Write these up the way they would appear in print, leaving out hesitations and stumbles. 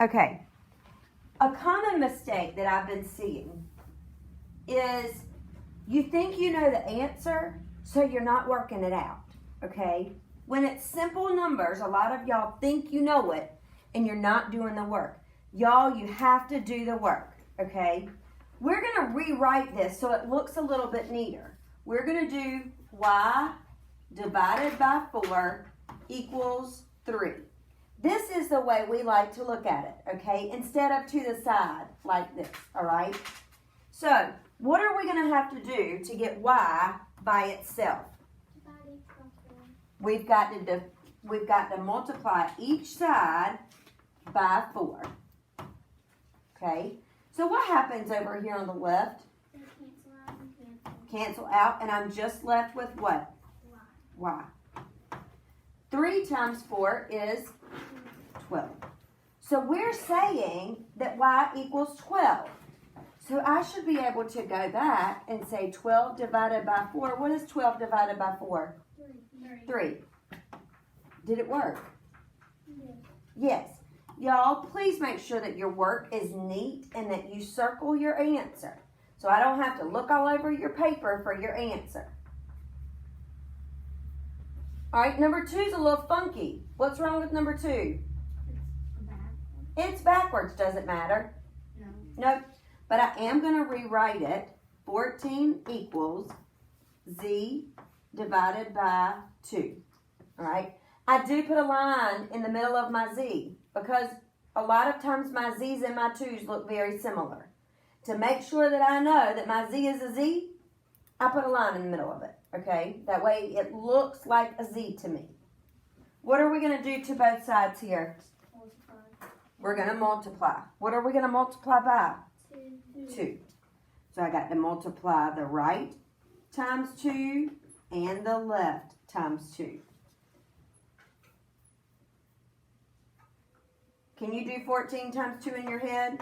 Okay. A common mistake that I've been seeing is you think you know the answer, so you're not working it out, okay? When it's simple numbers, a lot of y'all think you know it, and you're not doing the work. Y'all, you have to do the work, okay? We're going to rewrite this so it looks a little bit neater. We're going to do y divided by 4 equals 3. This is the way we like to look at it, okay? Instead of to the side like this, all right? So, what are we going to have to do to get y by itself? We've got to multiply each side by 4. Okay? So what happens over here on the left? Cancel out, and I'm just left with what? Y. 3 times 4 is 12. So we're saying that y equals 12. So I should be able to go back and say 12 divided by 4. What is 12 divided by 4? 3. Did it work? Yes. Y'all, please make sure that your work is neat and that you circle your answer. So I don't have to look all over your paper for your answer. All right, number 2 is a little funky. What's wrong with number 2? It's backwards. Does it matter? No. Nope. But I am going to rewrite it. 14 equals z divided by 2. All right. I do put a line in the middle of my z because a lot of times my z's and my 2's look very similar. To make sure that I know that my z is a z, I put a line in the middle of it. Okay. That way it looks like a z to me. What are we going to do to both sides here? We're going to multiply. What are we going to multiply by? 2. So I got to multiply the right times 2 and the left times 2. Can you do 14 times 2 in your head?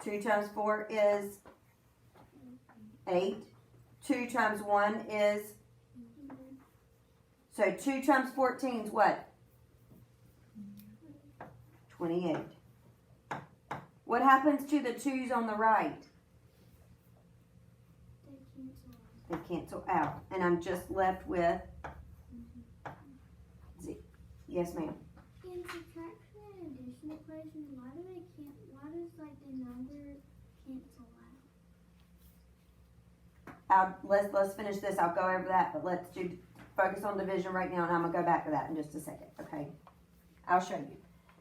2 times 4 is 8. 2 times 1 is... So 2 times 14 is what? 28. What happens to the 2's on the right? They cancel out. And I'm just left with Z. Yes, ma'am. In subtraction and addition equations, why does like the number cancel out? Let's finish this. I'll go over that, but let's focus on division right now, and I'm gonna go back to that in just a second. Okay, I'll show you.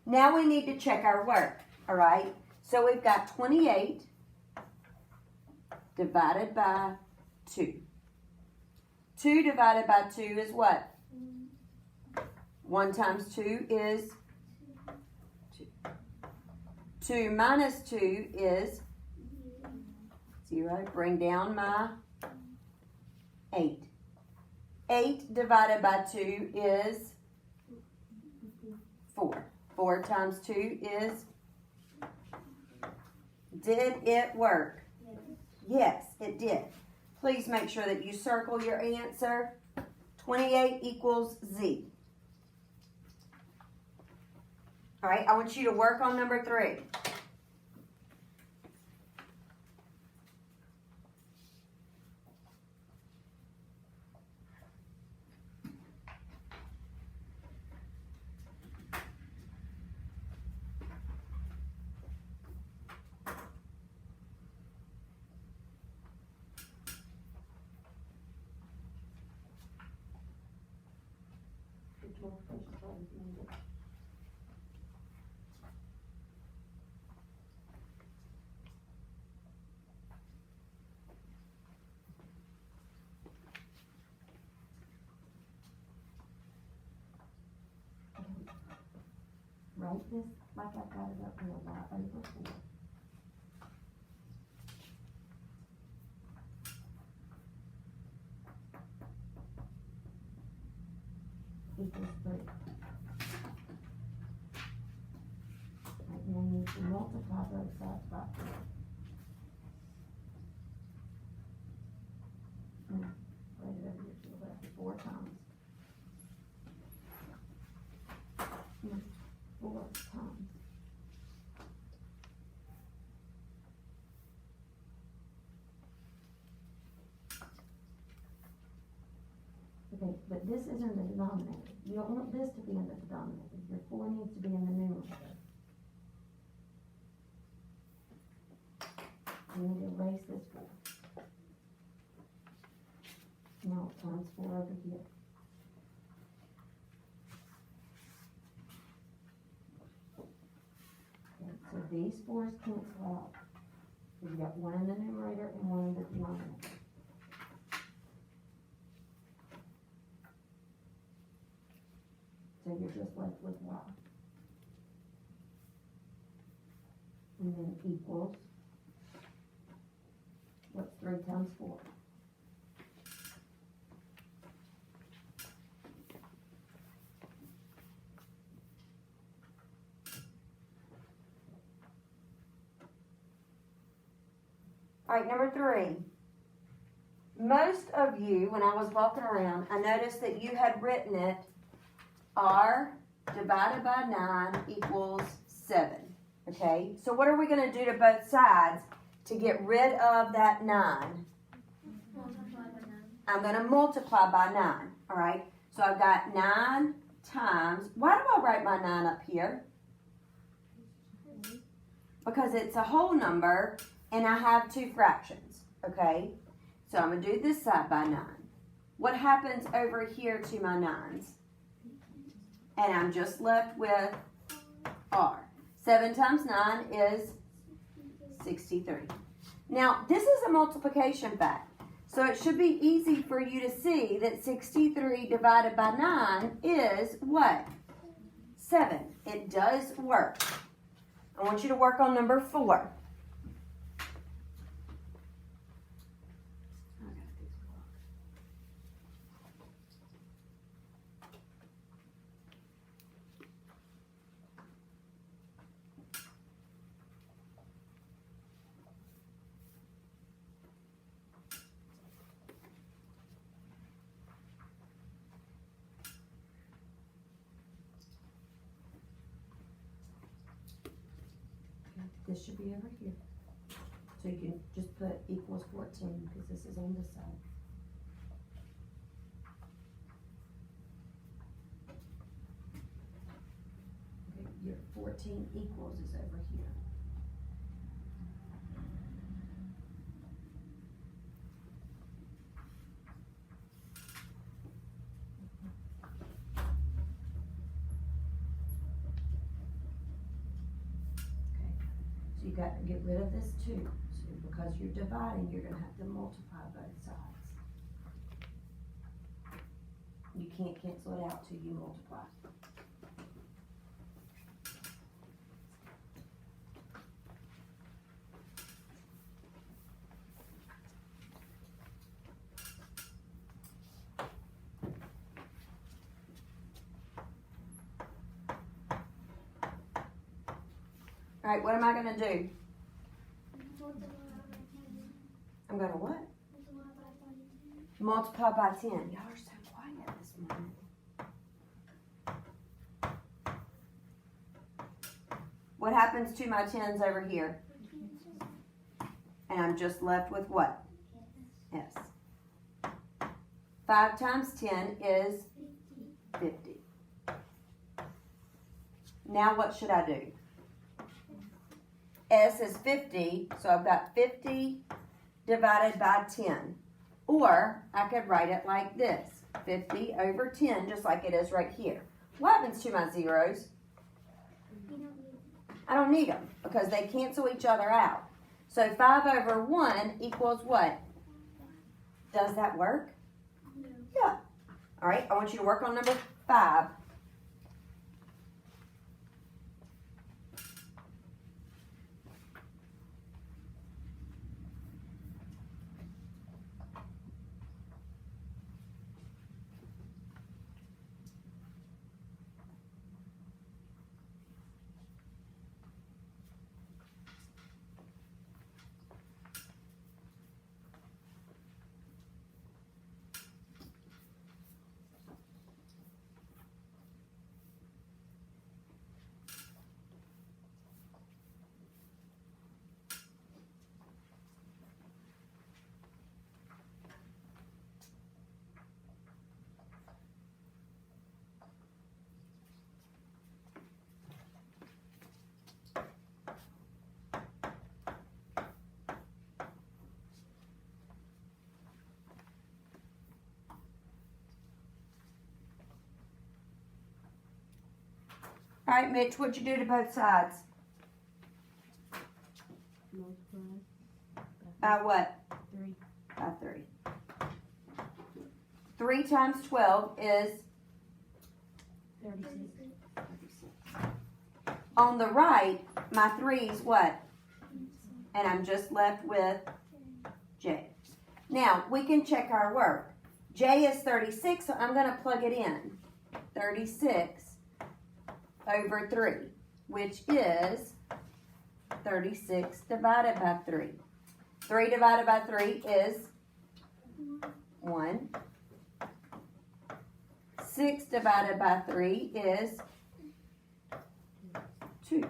Now we need to check our work. All right. So we've got 28 divided by 2. 2 divided by 2 is what? 1 times 2 is 2. 2 minus 2 is 0. Bring down my 8. 8 divided by 2 is 4. 4 times 2 is... Did it work? Yes, it did. Please make sure that you circle your answer. 28 equals Z. All right, I want you to work on number 3. Write this like I've got it up here, y over 4. Equals 3. Right, now you need to multiply both sides by 4. Write it over here to the left 4 times. Okay, but this is in the denominator. You don't want this to be in the denominator. Your 4 needs to be in the numerator. You need to erase this 4. No, times 4 over here. Okay, so these 4's cancel out. You got 1 in the numerator and 1 in the denominator. So you're just left with y. And then equals, what's 3 times 4? All right, number 3. Most of you, when I was walking around, I noticed that you had written it r divided by 9 equals 7. Okay, so what are we going to do to both sides to get rid of that 9? I'm going to multiply by 9. All right, so I've got 9 times, why do I write my 9 up here? Because it's a whole number and I have 2 fractions. Okay, so I'm going to do this side by 9. What happens over here to my 9's? And I'm just left with r. 7 times 9 is 63. Now, this is a multiplication fact. So it should be easy for you to see that 63 divided by 9 is what? 7. It does work. I want you to work on number 4. This should be over here. So you can just put equals 14 because this is on this side. Okay, your 14 equals is over here. You got to get rid of this 2. So because you're dividing, you're going to have to multiply both sides. You can't cancel it out till you multiply. All right, what am I going to do? I'm going to what? Multiply by 10. Y'all are so quiet this morning. What happens to my 10s over here? And I'm just left with what? S. 5 times 10 is 50. Now what should I do? S is 50, so I've got 50 divided by 10. Or I could write it like this, 50 over 10, just like it is right here. What happens to my zeros? I don't need them because they cancel each other out. So 5 over 1 equals what? Does that work? No. Yeah. All right, I want you to work on number 5. All right, Mitch, what'd you do to both sides? Multiply By what? 3. By 3. 3 times 12 is 36. 36. On the right, my 3's what? And I'm just left with J. Now, we can check our work. J is 36, so I'm going to plug it in. 36 over 3, which is 36 divided by 3. 3 divided by 3 is 1. 6 divided by 3 is 2.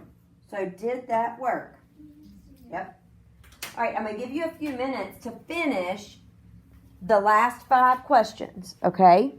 So did that work? Yep. All right, I'm going to give you a few minutes to finish the last 5 questions, okay?